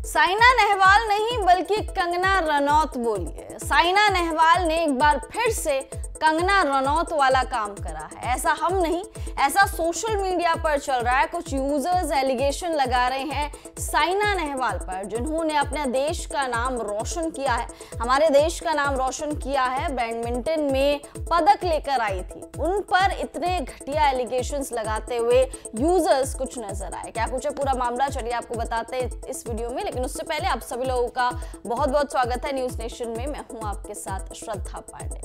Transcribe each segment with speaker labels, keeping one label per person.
Speaker 1: साइना नेहवाल नहीं बल्कि कंगना रनौत बोली है। साइना नेहवाल ने एक बार फिर से कंगना रनौत वाला काम करा है। ऐसा हम नहीं, ऐसा सोशल मीडिया पर चल रहा है। कुछ यूजर्स एलिगेशन लगा रहे हैं साइना नेहवाल पर, जिन्होंने अपने देश का नाम रोशन किया है, हमारे देश का नाम रोशन किया है, बैडमिंटन में पदक लेकर आई थी। उन पर इतने घटिया एलिगेशंस लगाते हुए यूजर्स कुछ नजर आए। क्या कुछ है पूरा मामला, चलिए आपको बताते हैं इस वीडियो में। लेकिन उससे पहले आप सभी लोगों का बहुत बहुत स्वागत है न्यूज नेशन में। मैं हूं आपके साथ श्रद्धा पांडे।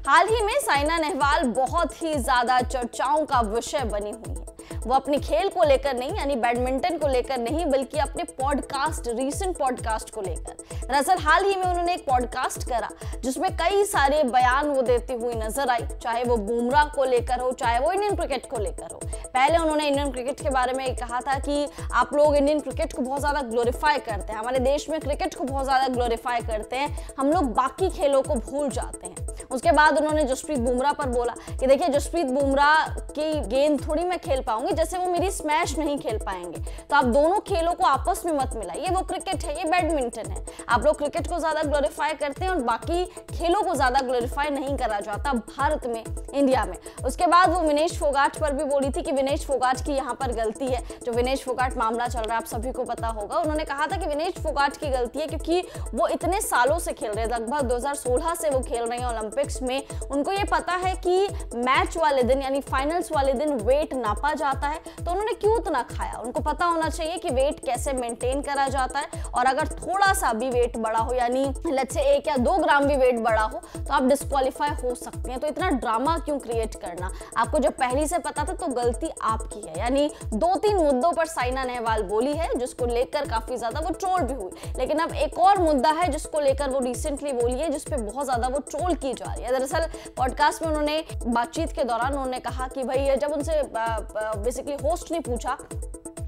Speaker 1: हाल ही में साइना नेहवाल बहुत ही ज्यादा चर्चाओं का विषय बनी हुई है। वो अपने खेल को लेकर नहीं, यानी बैडमिंटन को लेकर नहीं, बल्कि अपने पॉडकास्ट, रीसेंट पॉडकास्ट को लेकर। दरअसल हाल ही में उन्होंने एक पॉडकास्ट करा जिसमें कई सारे बयान वो देती हुई नजर आई, चाहे वो बुमराह को लेकर हो, चाहे वो इंडियन क्रिकेट को लेकर हो। पहले उन्होंने इंडियन क्रिकेट के बारे में कहा था कि आप लोग इंडियन क्रिकेट को बहुत ज्यादा ग्लोरीफाई करते हैं, हमारे देश में क्रिकेट को बहुत ज्यादा ग्लोरीफाई करते हैं, हम लोग बाकी खेलों को भूल जाते हैं। उसके बाद उन्होंने जसप्रीत बुमराह पर बोला कि देखिए, जसप्रीत बुमराह की गेंद थोड़ी मैं खेल पाऊंगी, जैसे वो मेरी स्मैश नहीं खेल पाएंगे, तो आप दोनों खेलों को आपस में मत मिलाइए। वो क्रिकेट है, ये बैडमिंटन है। आप लोग क्रिकेट को ज्यादा ग्लोरीफाई करते हैं और बाकी खेलों को ज्यादा ग्लोरीफाई नहीं करा जाता भारत में, इंडिया में। उसके बाद वो विनेश फोगाट पर भी बोली थी कि विनेश फोगाट की यहाँ पर गलती है। जो विनेश फोगाट मामला चल रहा है आप सभी को पता होगा। उन्होंने कहा था कि विनेश फोगाट की गलती है क्योंकि वो इतने सालों से खेल रहे हैं, लगभग 2016 से वो खेल रहे हैं ओलंपिक्स में। उनको ये पता है कि मैच वाले दिन, यानी फाइनल्स वाले दिन वेट नापा जाता है, तो उन्होंने क्यों उतना खाया। उनको पता होना चाहिए कि वेट कैसे मेंटेन करा जाता है, और अगर थोड़ा सा भी वेट बढ़ा हो, यानी लेट्स से 1 या 2 ग्राम भी वेट बढ़ा हो, तो आप डिस्क्वालीफाई हो सकते हैं। तो इतना ड्रामा क्यों क्रिएट करना। आपको जब पहले से पता था तो गलती आपकी है। यानी 2-3 मुद्दों पर साइना नेहवाल बोली है जिसको लेकर काफी ज्यादा वो ट्रोल भी हुई। लेकिन अब एक और मुद्दा है जिसको लेकर वो रिसेंटली बोली है, जिसपे बहुत ज्यादा वो ट्रोल की जा रही है। दरअसल पॉडकास्ट में उन्होंने बातचीत के दौरान उन्होंने कहा कि भाई, जब उनसे बेसिकली होस्ट ने पूछा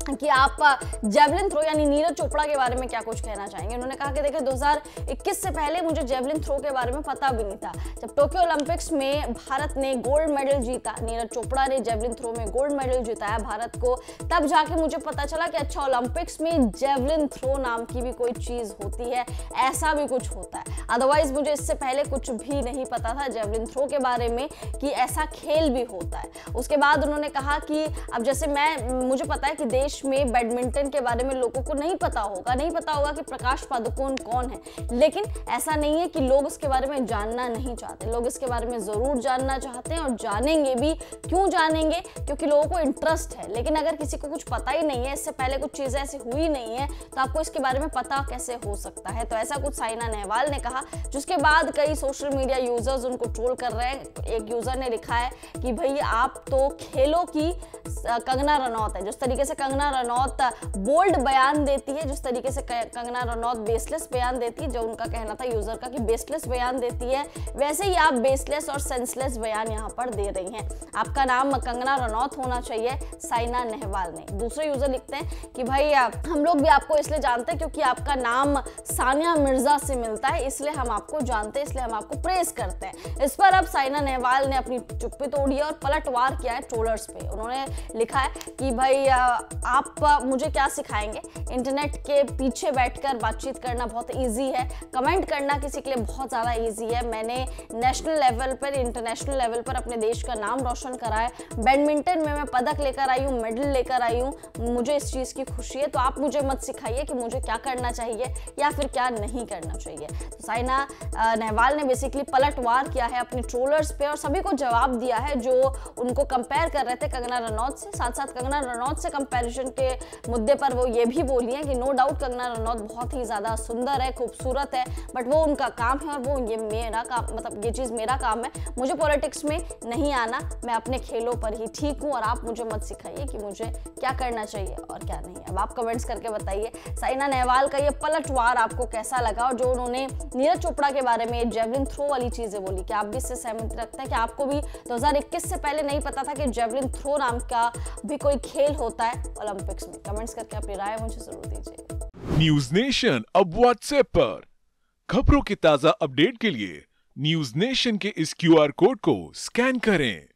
Speaker 1: कि आप जेवलिन थ्रो यानी नीरज चोपड़ा के बारे में क्या कुछ कहना चाहेंगे, उन्होंने कहा कि देखिए 2021 से पहले मुझे जेवलिन थ्रो के बारे में पता भी नहीं था। जब टोक्यो ओलंपिक्स में भारत ने गोल्ड मेडल जीता, नीरज चोपड़ा ने जेवलिन थ्रो में गोल्ड मेडल जिताया भारत को, तब जाके मुझे पता चला कि अच्छा, ओलंपिक्स में जेवलिन थ्रो नाम की भी कोई चीज होती है, ऐसा भी कुछ होता है। अदरवाइज मुझे इससे पहले कुछ भी नहीं पता था जेवलिन थ्रो के बारे में कि ऐसा खेल भी होता है। उसके बाद उन्होंने कहा कि अब जैसे मुझे पता है कि देश में बैडमिंटन के बारे में लोगों को नहीं पता होगा कि प्रकाश पादुकोण कौन है, लेकिन ऐसा नहीं है कि लोग इसके बारे में जानना नहीं चाहते। लोग इसके बारे में जरूर जानना चाहते हैं और जानेंगे भी। क्यों जानेंगे? क्योंकि लोगों को इंटरेस्ट है। लेकिन अगर किसी को कुछ पता ही नहीं है, इससे पहले कुछ चीजें ऐसी हुई नहीं है, तो आपको इसके बारे में पता कैसे हो सकता है। तो ऐसा कुछ साइना नेहवाल ने कहा, जिसके बाद कई सोशल मीडिया यूजर्स उनको ट्रोल कर रहे हैं। एक यूजर ने लिखा है कि भाई, आप तो खेलों की कंगना रनौत है। जिस तरीके से कंगना रनौत बोल्ड बयान देती है, जिस तरीके से कंगना रनौत बेसलेस बयान देती है, जो उनका कहना था यूजर का कि बेसलेस बयान देती है, वैसे ही आप बेसलेस और सेंसलेस बयान यहाँ पर दे रही हैं। आपका नाम कंगना रनौत होना चाहिए, साइना नेहवाल नहीं। दूसरे यूजर लिखते हैं कि भाई, हम लोग भी आपको इसलिए जानते हैं क्योंकि आपका नाम सानिया मिर्जा से मिलता है, इसलिए हम आपको जानते हैं, इसलिए हम आपको प्रेज करते हैं। इस पर अब साइना नेहवाल ने अपनी चुप्पी तोड़ी है और पलटवार किया है ट्रोलर्स पे। उन्होंने लिखा है कि भाई, आप मुझे क्या सिखाएंगे। इंटरनेट के पीछे बैठकर बातचीत करना बहुत इजी है, कमेंट करना किसी के लिए बहुत ज़्यादा इजी है। मैंने नेशनल लेवल पर, इंटरनेशनल लेवल पर अपने देश का नाम रोशन करा है। बैडमिंटन में मैं पदक लेकर आई हूँ, मेडल लेकर आई हूँ, मुझे इस चीज़ की खुशी है। तो आप मुझे मत सिखाइए कि मुझे क्या करना चाहिए या फिर क्या नहीं करना चाहिए। तो साइना नेहवाल ने बेसिकली पलटवार किया है अपने ट्रोलर्स पे और सभी को जवाब दिया है जो उनको कंपेयर कर रहे थे कंगना रनौत से। साथ साथ कंगना रनौत से कंपैरिजन के मुद्दे पर वो ये भी बोली है कि नो डाउट कंगना रनौत बहुत ही ज्यादा सुंदर है, खूबसूरत है, बट वो उनका काम है और वो ये मेरा काम, मतलब ये चीज मेरा काम है। मुझे पॉलिटिक्स में नहीं आना, मैं अपने खेलों पर ही ठीक हूँ और आप मुझे मत सिखाइए कि मुझे क्या करना चाहिए और क्या नहीं। अब आप कमेंट्स करके बताइए साइना नेहवाल का ये पलटवार आपको कैसा लगा, और जो उन्होंने नीरज चोपड़ा के बारे में जेवलिन थ्रो वाली चीजें बोली, कि आप भी इससे सहमति रखते हैं कि आपको भी 2021 से पहले नहीं पता था कि जेवलिन थ्रो नाम का भी कोई खेल होता है ओलंपिक्स में। कमेंट्स करके अपनी राय मुझे जरूर दीजिए।
Speaker 2: न्यूज नेशन अब व्हाट्सएप पर खबरों की ताजा अपडेट के लिए न्यूज नेशन के इस QR कोड को स्कैन करें।